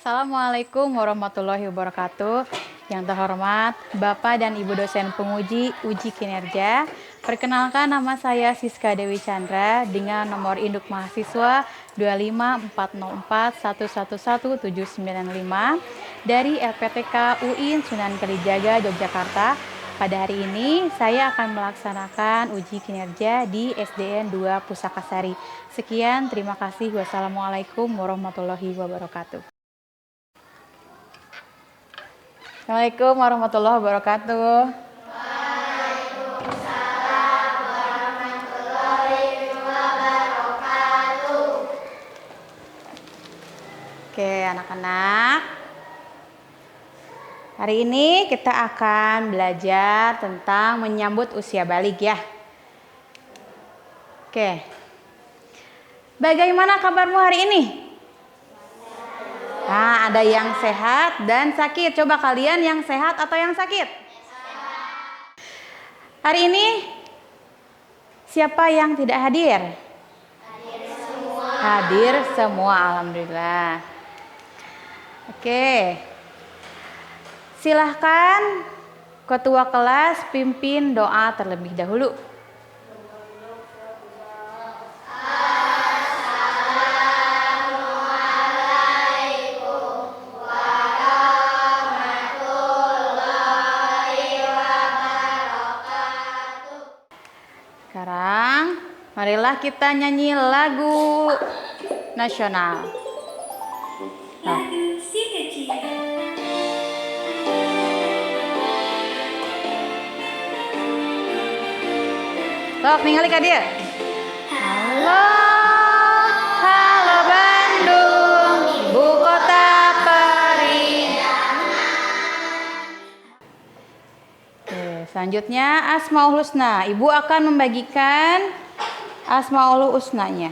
Assalamualaikum warahmatullahi wabarakatuh. Yang terhormat Bapak dan Ibu dosen penguji uji kinerja. Perkenalkan, nama saya Siska Dewi Chandra dengan nomor induk mahasiswa 25404111795 dari LPTK UIN Sunan Kalijaga, Yogyakarta. Pada hari ini saya akan melaksanakan uji kinerja di SDN 2 Pusakasari. Sekian, terima kasih. Wassalamualaikum warahmatullahi wabarakatuh. Assalamualaikum warahmatullahi wabarakatuh. Waalaikumsalam warahmatullahi wabarakatuh. Oke, anak-anak. Hari ini kita akan belajar tentang menyambut usia balik ya. Oke. Bagaimana kabarmu hari ini? Nah, ada yang sehat dan sakit. Coba kalian yang sehat atau yang sakit? Hari ini siapa yang tidak hadir? Hadir semua. Hadir semua, alhamdulillah. Oke. Silahkan ketua kelas pimpin doa terlebih dahulu. Sekarang, marilah kita nyanyi lagu nasional. Lagu si kecil. Sok, ningali ka dia. Halo, halo Bandung, ibu kota periangan. Oke, selanjutnya Asmaul Husna. Ibu akan membagikan Asmaul Husnanya.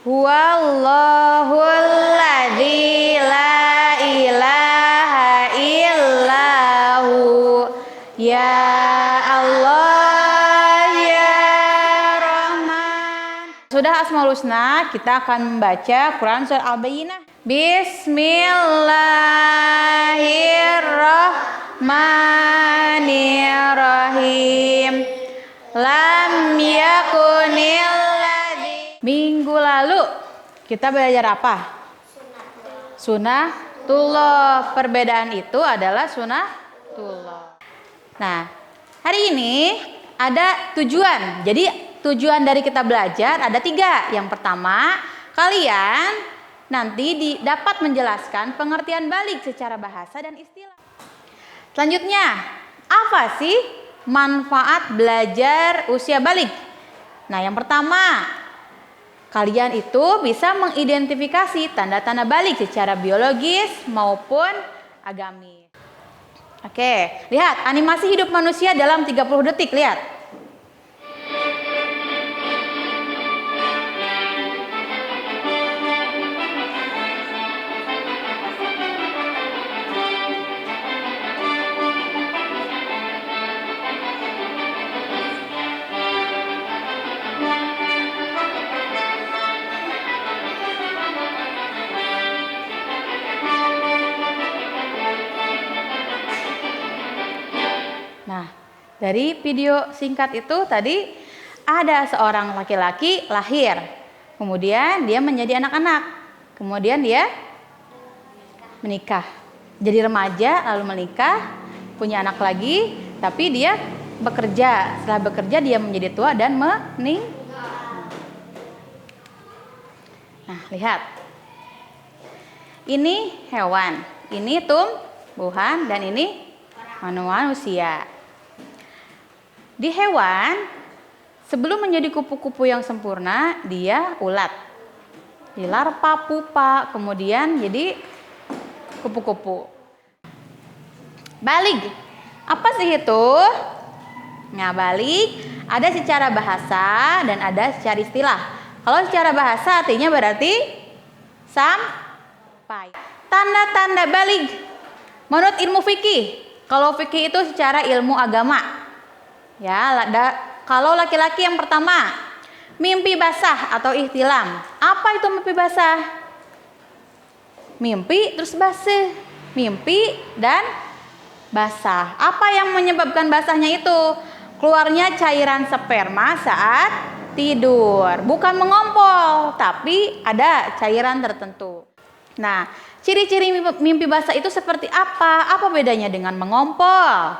Huwallahul ladzi la ilaha illahu. Ya Allah, ya Rahman. Sudah Asmaul Husna, kita akan membaca Quran Surah Al-Bayyinah. Bismillahirrahmanirrahim. Lam yakunil ladzi. Minggu lalu kita belajar apa? Sunatullah. Perbedaan itu adalah sunatullah. Nah, hari ini ada tujuan. Jadi tujuan dari kita belajar ada 3. Yang pertama, kalian nanti dapat menjelaskan pengertian balik secara bahasa dan istilah. Selanjutnya, apa sih manfaat belajar usia balik? Nah, yang pertama, kalian itu bisa mengidentifikasi tanda-tanda balik secara biologis maupun agamis. Oke, lihat animasi hidup manusia dalam 30 detik, lihat. Nah, dari video singkat itu tadi ada seorang laki-laki lahir. Kemudian dia menjadi anak-anak. Kemudian dia menikah. Jadi remaja lalu menikah, punya anak lagi, tapi dia bekerja. Setelah bekerja dia menjadi tua dan meninggal. Nah, lihat. Ini hewan, ini tumbuhan dan ini manusia. Di hewan, sebelum menjadi kupu-kupu yang sempurna, dia ulat. Di larva, pupa, kemudian jadi kupu-kupu. Balik. Apa sih itu? Nah, balik ada secara bahasa dan ada secara istilah. Kalau secara bahasa artinya berarti sampai. Tanda-tanda balik. Menurut ilmu fikih, kalau fikih itu secara ilmu agama. Ya, kalau laki-laki yang pertama, mimpi basah atau ihtilam. Apa itu mimpi basah? mimpi terus basah. Mimpi dan basah. Apa yang menyebabkan basahnya itu? Keluarnya cairan sperma saat tidur. Bukan mengompol, tapi ada cairan tertentu. Nah, ciri-ciri mimpi basah itu seperti apa? Apa bedanya dengan mengompol?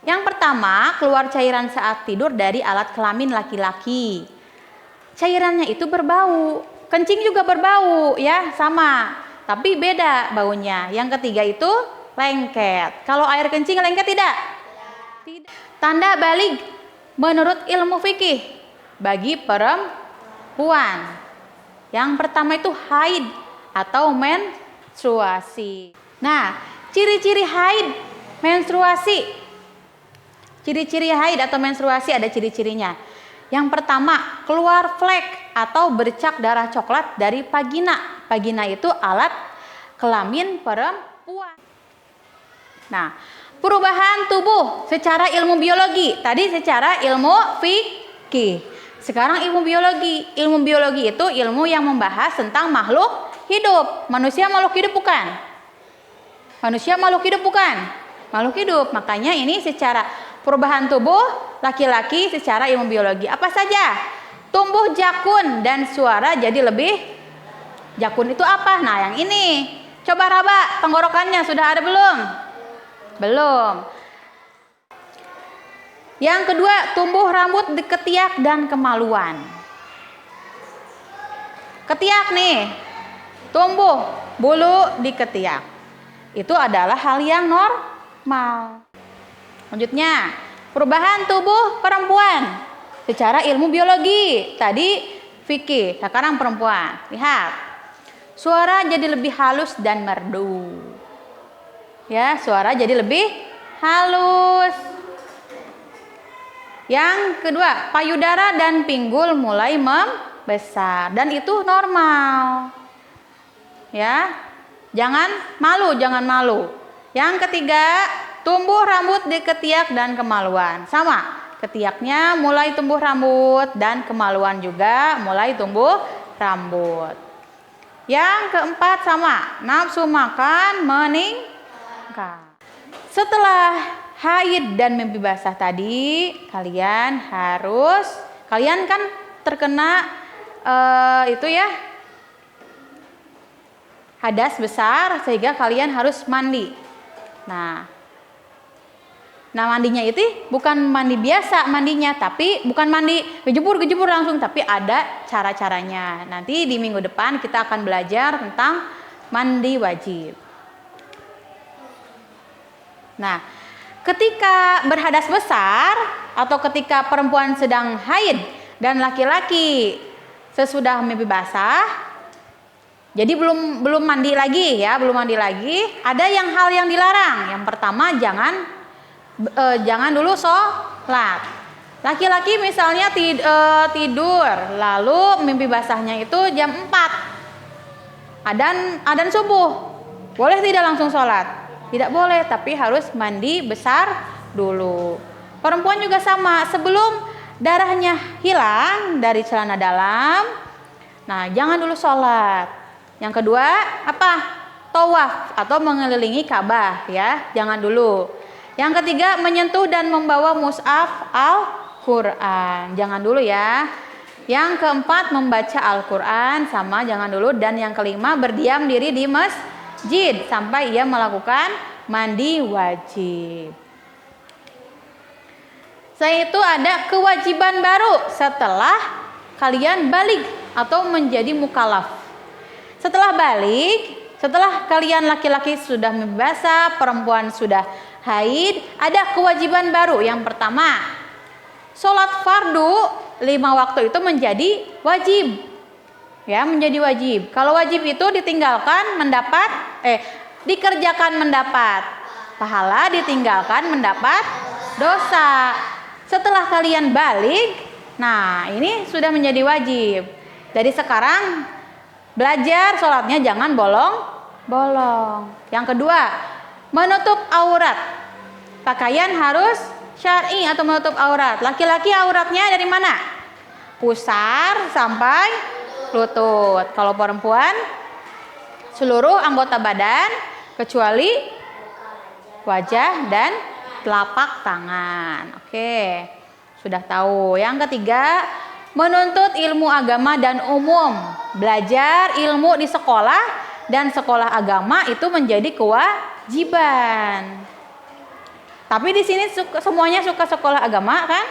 Yang pertama, keluar cairan saat tidur dari alat kelamin laki-laki. Cairannya itu berbau. Kencing juga berbau, ya, sama. Tapi beda baunya. Yang ketiga itu lengket. Kalau air kencing lengket tidak? Tidak. Tanda balig menurut ilmu fikih bagi perempuan. Yang pertama itu haid atau menstruasi. Nah, ciri-ciri haid, menstruasi. Ciri-ciri haid atau menstruasi ada ciri-cirinya. Yang pertama, keluar flek atau bercak darah coklat dari vagina. Vagina itu alat kelamin perempuan. Nah, perubahan tubuh secara ilmu biologi. Tadi secara ilmu fikih. Sekarang ilmu biologi. Ilmu biologi itu ilmu yang membahas tentang makhluk hidup. Manusia makhluk hidup bukan? Manusia makhluk hidup bukan? Makhluk hidup. Makanya ini secara perubahan tubuh laki-laki secara ilmu biologi. Apa saja? Tumbuh jakun dan suara jadi lebih. Jakun itu apa? Nah, yang ini. Coba raba tenggorokannya, sudah ada belum? Belum. Yang kedua, tumbuh rambut di ketiak dan kemaluan. Ketiak nih, tumbuh bulu di ketiak. Itu adalah hal yang normal. Lanjutnya, perubahan tubuh perempuan secara ilmu biologi. Tadi fikih, sekarang perempuan. Lihat. Suara jadi lebih halus dan merdu. Ya, suara jadi lebih halus. Yang kedua, payudara dan pinggul mulai membesar dan itu normal. Ya. Jangan malu. Yang ketiga, tumbuh rambut di ketiak dan kemaluan. Sama, ketiaknya mulai tumbuh rambut dan kemaluan juga mulai tumbuh rambut. Yang keempat sama, nafsu makan meningkat. Setelah haid dan mimpi basah tadi, kalian kan terkena itu ya, hadas besar sehingga kalian harus mandi. Nah mandinya itu bukan mandi biasa mandinya, tapi bukan mandi gejebur langsung, tapi ada cara-caranya. Nanti di minggu depan kita akan belajar tentang mandi wajib. Nah, ketika berhadas besar atau ketika perempuan sedang haid dan laki-laki sesudah mimpi basah, jadi belum mandi lagi ya, ada hal yang dilarang. Yang pertama, jangan dulu sholat. Laki-laki misalnya tidur lalu mimpi basahnya itu jam 4. Adzan subuh. Boleh tidak langsung sholat? Tidak boleh, tapi harus mandi besar dulu. Perempuan juga sama, sebelum darahnya hilang dari celana dalam. Nah, jangan dulu sholat. Yang kedua, apa? Tawaf atau mengelilingi Ka'bah ya, jangan dulu. Yang ketiga, menyentuh dan membawa mushaf Al-Quran. Jangan dulu ya. Yang keempat, membaca Al-Quran sama jangan dulu. Dan yang kelima, berdiam diri di masjid sampai ia melakukan mandi wajib. Setelah itu ada kewajiban baru setelah kalian balik atau menjadi mukallaf. Setelah balik, setelah kalian laki-laki sudah mimpi basah, perempuan sudah haid, ada kewajiban baru. Yang pertama, sholat fardu 5 waktu itu menjadi wajib. Ya, menjadi wajib. Kalau wajib itu dikerjakan mendapat pahala, ditinggalkan mendapat dosa. Setelah kalian balik, nah ini sudah menjadi wajib. Jadi sekarang belajar sholatnya jangan bolong-bolong. Yang kedua, menutup aurat. Pakaian harus syar'i atau menutup aurat. Laki-laki auratnya dari mana? Pusar sampai lutut. Kalau perempuan seluruh anggota badan kecuali wajah dan telapak tangan. Oke, sudah tahu. Yang ketiga, menuntut ilmu agama dan umum. Belajar ilmu di sekolah dan sekolah agama itu menjadi kewajiban. Tapi di sini semuanya suka sekolah agama kan?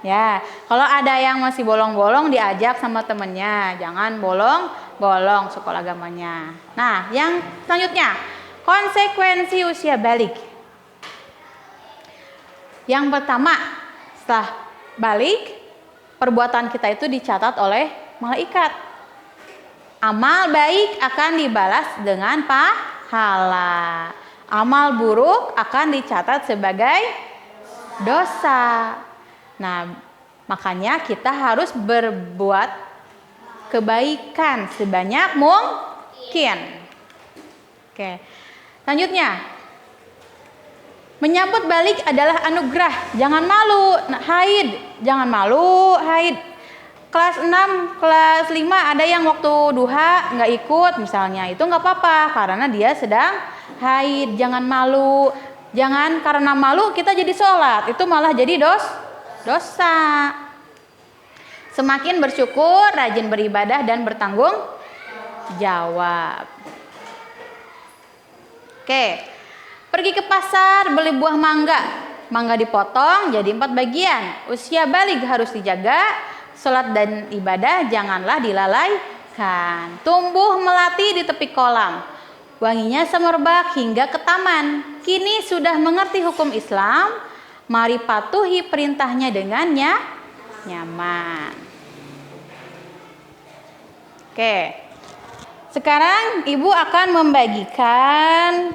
Ya, kalau ada yang masih bolong-bolong diajak sama temennya, jangan bolong-bolong sekolah agamanya. Nah, yang selanjutnya, konsekuensi usia balik. Yang pertama, setelah balik, perbuatan kita itu dicatat oleh malaikat. Amal baik akan dibalas dengan pahala. Amal buruk akan dicatat sebagai dosa. Nah, makanya kita harus berbuat kebaikan sebanyak mungkin. Oke. Selanjutnya, menyambut balik adalah anugerah. Jangan malu, haid. Jangan malu, haid. Kelas 6, kelas 5 ada yang waktu duha nggak ikut misalnya. Itu nggak apa-apa karena dia sedang haid. Jangan malu. Jangan karena malu kita jadi sholat. Itu malah jadi dosa. Semakin bersyukur, rajin beribadah dan bertanggung jawab. Oke. Pergi ke pasar beli buah mangga. Mangga dipotong jadi 4 bagian. Usia balik harus dijaga. Salat dan ibadah janganlah dilalaikan. Tumbuh melati di tepi kolam. Wanginya semerbak hingga ke taman. Kini sudah mengerti hukum Islam. Mari patuhi perintahnya dengan nyaman. Oke. Sekarang ibu akan membagikan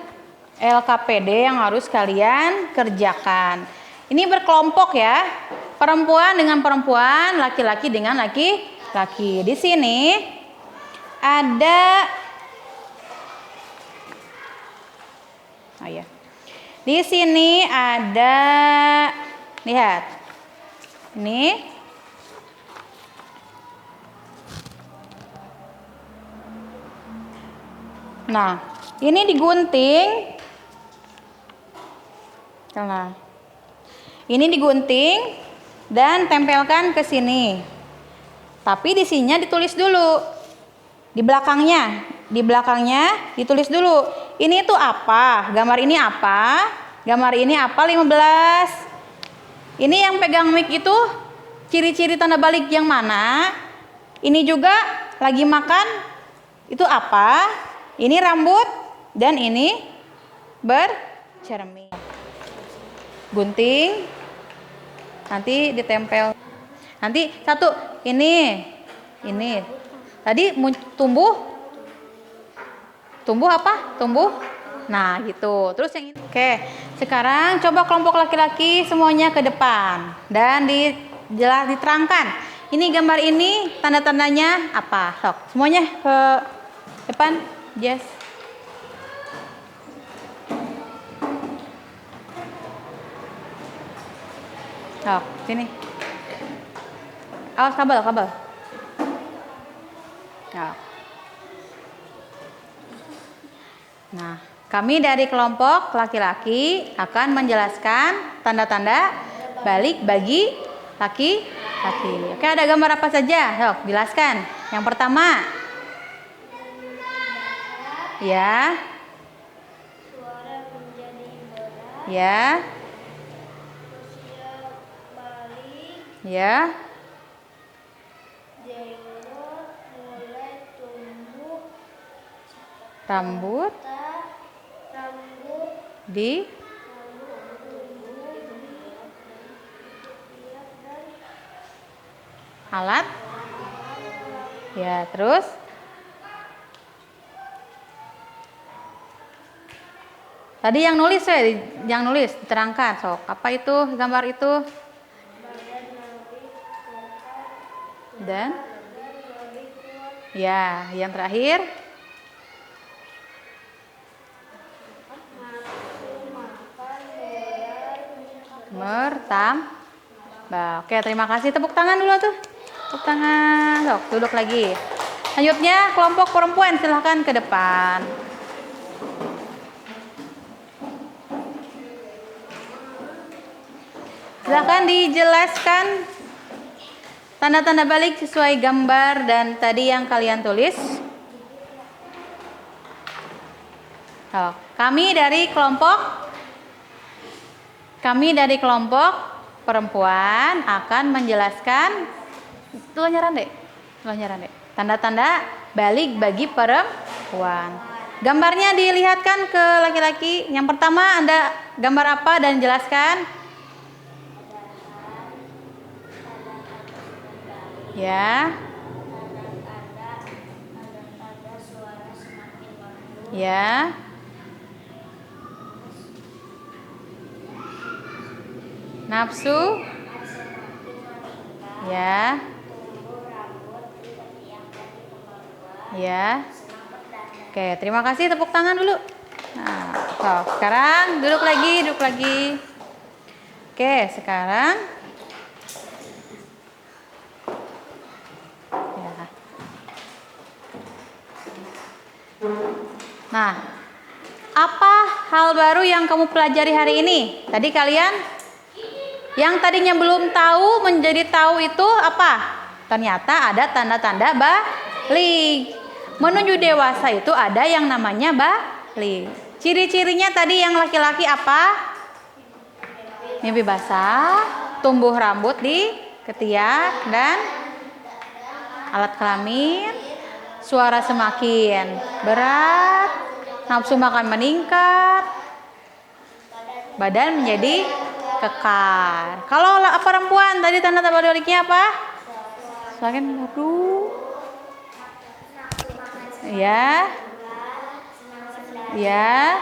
LKPD yang harus kalian kerjakan. Ini berkelompok ya. Perempuan dengan perempuan, laki-laki dengan laki-laki. Di sini ada Di sini ada, lihat. Ini nah, ini digunting. Nah, ini digunting dan tempelkan ke sini. Tapi di sininya ditulis dulu. Di belakangnya ditulis dulu. Ini tuh apa? Gambar ini apa? Gambar ini apa 15? Ini yang pegang mic itu ciri-ciri tanda balik yang mana? Ini juga lagi makan. Itu apa? Ini rambut dan ini bercermin. Gunting. Nanti ditempel. Nanti satu ini. Tadi tumbuh apa? Tumbuh. Nah, gitu. Terus yang ini. Oke. Sekarang coba kelompok laki-laki semuanya ke depan dan jelas diterangkan. Ini gambar ini tanda-tandanya apa? Sok. Semuanya ke depan. Yes. Oh, sini. Awas kabel. Oh. Nah, kami dari kelompok laki-laki akan menjelaskan tanda-tanda balik bagi laki-laki. Oke, ada gambar apa saja? Sok, jelaskan. Yang pertama. Ya. Suara menjadi berat. Ya. Ya. Jenggot mulai tumbuh. Rambut Rambut di alat. Ya, terus tadi yang nulis diterangkan. Sok, apa itu gambar itu? Dan ya, yang terakhir mertambah. Oke, terima kasih. Tepuk tangan dulu tuh. Tepuk tangan. Sok, duduk lagi. Selanjutnya kelompok perempuan silahkan ke depan. Silahkan dijelaskan tanda-tanda balik sesuai gambar dan tadi yang kalian tulis. Oh, kami dari kelompok perempuan akan menjelaskan tanda-tanda balik bagi perempuan. Gambarnya dilihatkan ke laki-laki. Yang pertama Anda gambar apa dan jelaskan? Ya. Tanda-tanda suara semakin merdu. Ya. Nafsu. Ya. Tumbuh rambut di ketiak dan di kemaluan. Ya. Semangat dan Oke, terima kasih, tepuk tangan dulu. Nah, so, sekarang duduk lagi. Oke, sekarang ya. Nah, apa hal baru yang kamu pelajari hari ini? Tadi kalian yang tadinya belum tahu menjadi tahu itu apa? Ternyata ada tanda-tanda balik. Menuju dewasa itu ada yang namanya balik. Ciri-cirinya tadi yang laki-laki apa? Mimpi basah, tumbuh rambut di ketiak dan alat kelamin, suara semakin berat, nafsu makan meningkat, badan menjadi kekar. Kalau perempuan tadi tanda-tanda baliknya apa? Semakin aduh. Ya. Ya.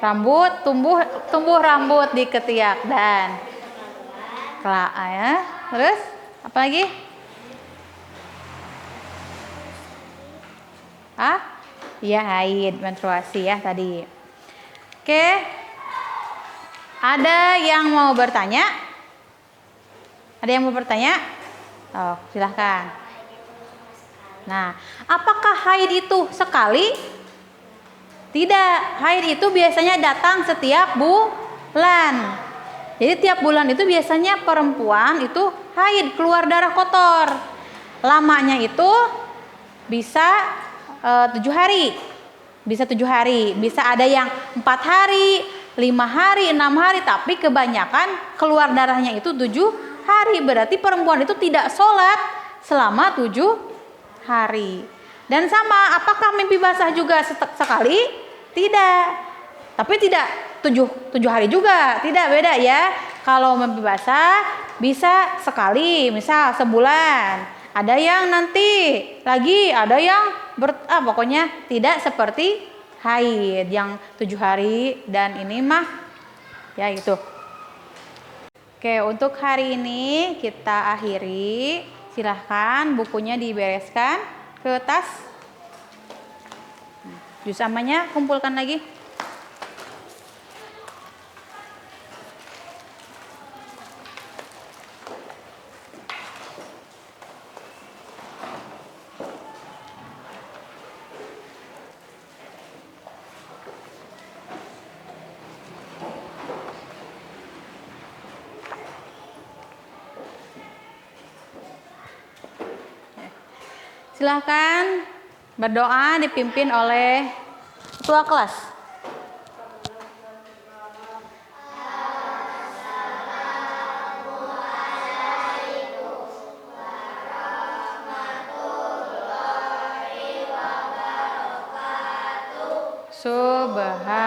Rambut tumbuh rambut di ketiak dan ya. Terus apa lagi? Iya, haid, menstruasi ya tadi. Oke. Ada yang mau bertanya? Oh, silahkan. Nah, apakah haid itu sekali? Tidak, haid itu biasanya datang setiap bulan. Jadi tiap bulan itu biasanya perempuan itu haid, keluar darah kotor. Lamanya itu bisa 7 hari. Bisa 7 hari, bisa ada yang 4 hari, 5 hari, 6 hari, tapi kebanyakan keluar darahnya itu 7 hari. Berarti perempuan itu tidak sholat selama 7 hari. Dan sama, apakah mimpi basah juga sekali? Tidak. Tapi tidak 7 hari juga. Tidak, beda ya. Kalau mimpi basah bisa sekali, misal sebulan. Ada yang nanti lagi, ada yang pokoknya tidak seperti haid yang 7 hari dan ini mah ya gitu. Oke, untuk hari ini kita akhiri. Silahkan bukunya dibereskan ke tas. Jus amanya kumpulkan lagi. Silahkan berdoa dipimpin oleh ketua kelas. Subhanallah.